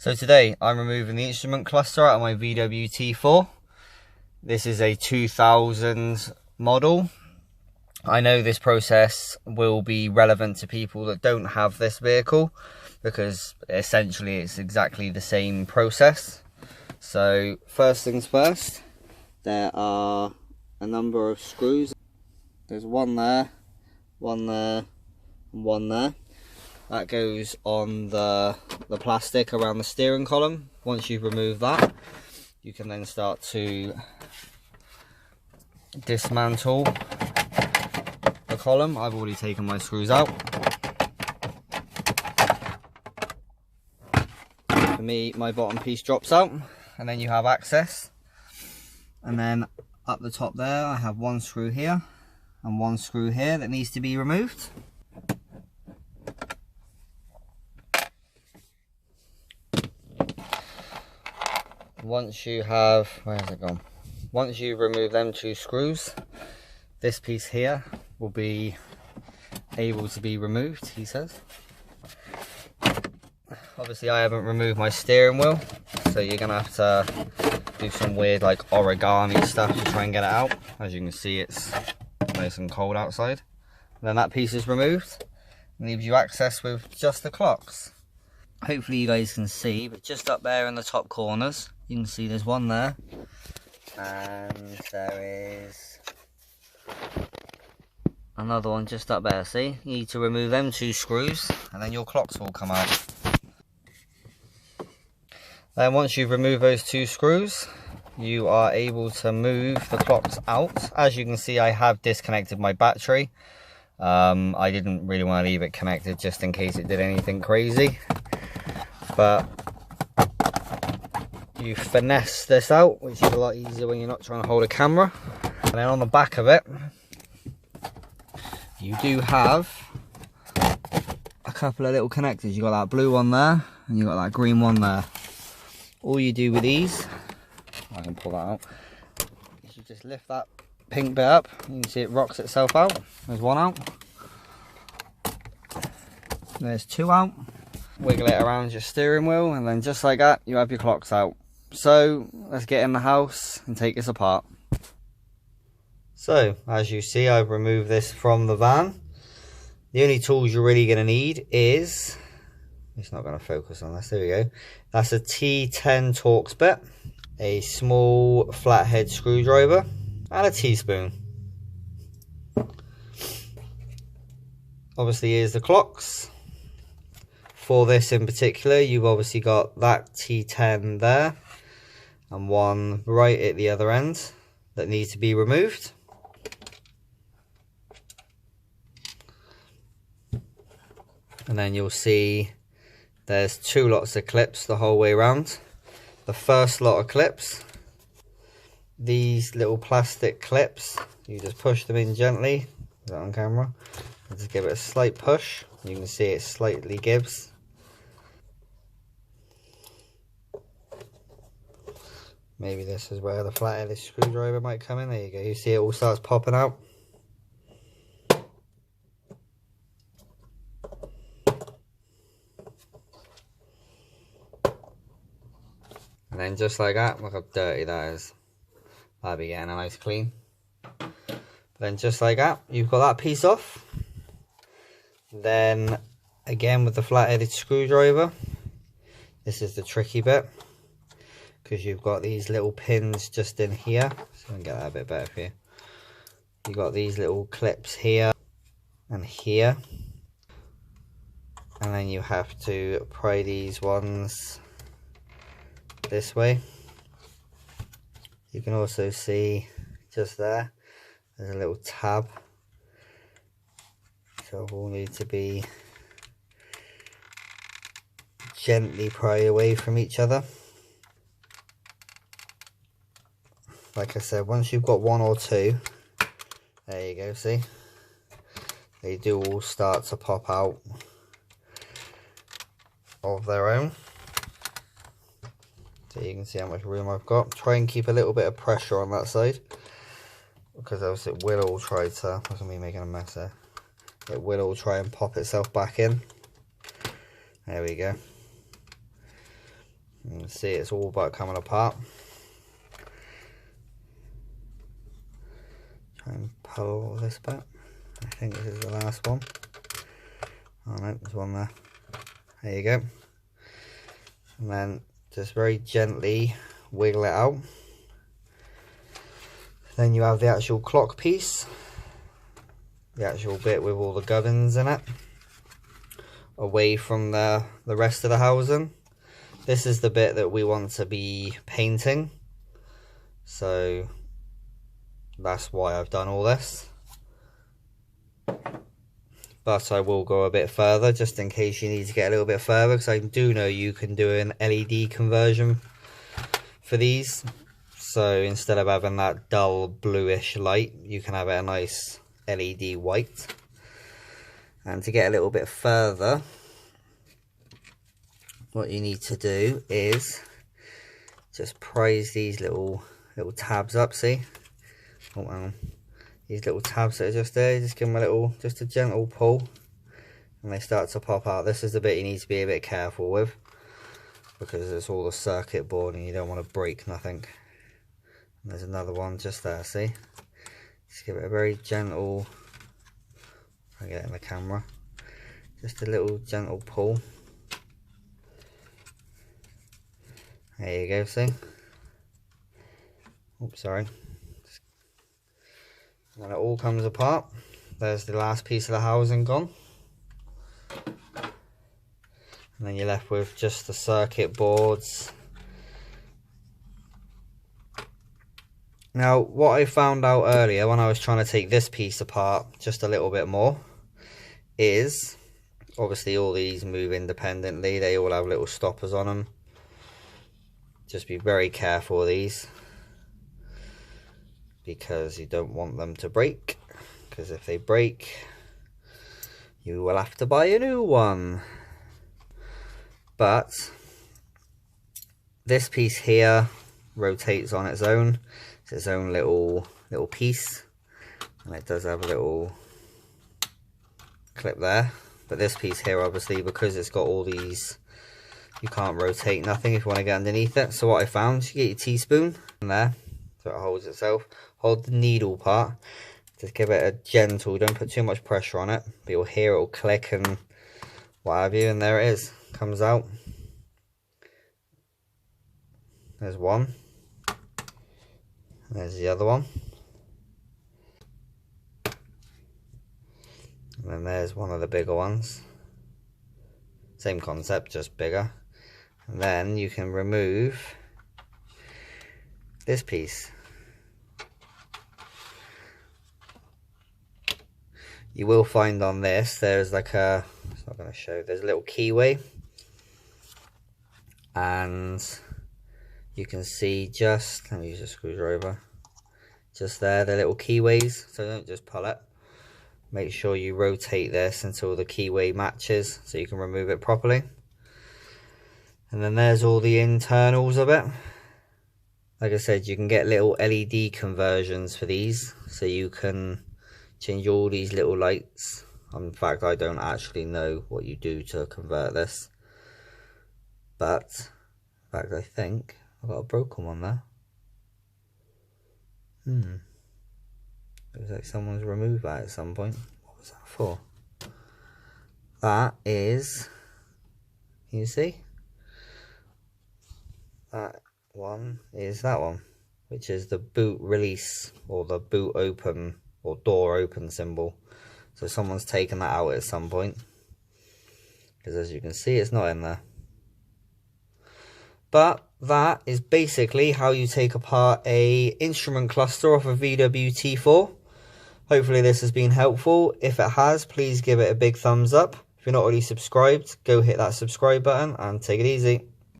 So today I'm removing the instrument cluster out of my VW T4. This is a 2000 model. I know this process will be relevant to people that don't have this vehicle because essentially it's exactly the same process. So first things first, there are a number of screws. There's one there, one there, and one there. That goes on the plastic around the steering column. Once you've removed that, you can then start to dismantle the column. I've already taken my screws out. For me, my bottom piece drops out, and then you have access. And then up the top there, I have one screw here and one screw here that needs to be removed. Once you have, where has it gone? Once you remove them two screws, this piece here will be able to be removed, he says. Obviously I haven't removed my steering wheel, so you're gonna have to do some weird like origami stuff to try and get it out. As you can see, it's nice and cold outside. And then that piece is removed and leaves you access with just the clocks. Hopefully you guys can see, but just up there in the top corners, you can see there's one there, and there is another one just up there. See, you need to remove them two screws and then your clocks will come out. Then once you've removed those two screws, you are able to move the clocks out. As you can see, I have disconnected my battery. I didn't really want to leave it connected just in case it did anything crazy, but you finesse this out, which is a lot easier when you're not trying to hold a camera. And then on the back of it, you do have a couple of little connectors. You got that blue one there and you got that green one there. All you do with these, I can pull that out, is you just lift that pink bit up. You can see it rocks itself out. There's one out, there's two out. Wiggle it around your steering wheel, and then just like that, you have your clocks out. So let's get in the house and take this apart. So as you see, I've removed this from the van. The only tools you're really going to need is, it's not going to focus on this, there we go. That's a T10 Torx bit, a small flathead screwdriver, and a teaspoon. Obviously here's the clocks. For this in particular, you've obviously got that T10 there and one right at the other end that needs to be removed. And then you'll see there's two lots of clips the whole way around. The first lot of clips, these little plastic clips, you just push them in gently. Is that on camera? Just give it a slight push. You can see it slightly gives. Maybe this is where the flathead screwdriver might come in. There you go. You see it all starts popping out. And then just like that, look how dirty that is. That'll be getting a nice clean. Then just like that, you've got that piece off. Then again with the flat-headed screwdriver, this is the tricky bit, because you've got these little pins just in here. So I can get that a bit better for you. You've got these little clips here and here, and then you have to pry these ones this way. You can also see just there, there's a little tab, so all need to be gently pry away from each other. Like I said, once you've got one or two, there you go, see? They do all start to pop out of their own. So you can see how much room I've got. Try and keep a little bit of pressure on that side, because else it will all try to, look at me making a mess there. It will all try and pop itself back in. There we go. You can see it's all but coming apart. Try and pull all this back. I think this is the last one. Oh no, there's one there. There you go. And then just very gently wiggle it out. Then you have the actual clock piece, the actual bit with all the gubbins in it, away from the rest of the housing. This is the bit that we want to be painting, so that's why I've done all this. But I will go a bit further just in case you need to get a little bit further, because I do know you can do an LED conversion for these. So instead of having that dull bluish light, you can have it a nice LED white. And to get a little bit further, what you need to do is just prise these little tabs up, see? Oh, hang on. These little tabs that are just there, just give them just a gentle pull, and they start to pop out. This is the bit you need to be a bit careful with, because it's all the circuit board and you don't want to break nothing. And there's another one just there, see? Just give it a very gentle, I get it in the camera, just a little gentle pull. There you go, see? Oops, sorry. And then it all comes apart. There's the last piece of the housing gone. And then you're left with just the circuit boards. Now, what I found out earlier when I was trying to take this piece apart just a little bit more is, obviously all these move independently. They all have little stoppers on them. Just be very careful of these, because you don't want them to break, because if they break you will have to buy a new one. But this piece here rotates on its own. It's its own little piece, and it does have a little clip there. But this piece here, obviously, because it's got all these, you can't rotate nothing if you want to get underneath it. So what I found, you get your teaspoon in there so it holds itself. Hold the needle part, just give it a gentle, don't put too much pressure on it, but you'll hear it will click and what have you, and there it is, comes out. There's one, there's the other one, and then there's one of the bigger ones. Same concept, just bigger. And then you can remove this piece. You will find on this, there's like a, it's not going to show, there's a little keyway. And you can see just, let me use a screwdriver. Just there, the little keyways, so don't just pull it. Make sure you rotate this until the keyway matches so you can remove it properly. And then there's all the internals of it. Like I said, you can get little LED conversions for these, so you can change all these little lights. In fact, I don't actually know what you do to convert this, but in fact I think I've got a broken one there. Looks like someone's removed that at some point. What was that for? That is, can you see? That one is that one, which is the boot release, or the boot open, or door open symbol. So someone's taken that out at some point, because as you can see, it's not in there. But that is basically how you take apart a instrument cluster off a VW T4. Hopefully this has been helpful. If it has, please give it a big thumbs up. If you're not already subscribed, go hit that subscribe button and take it easy.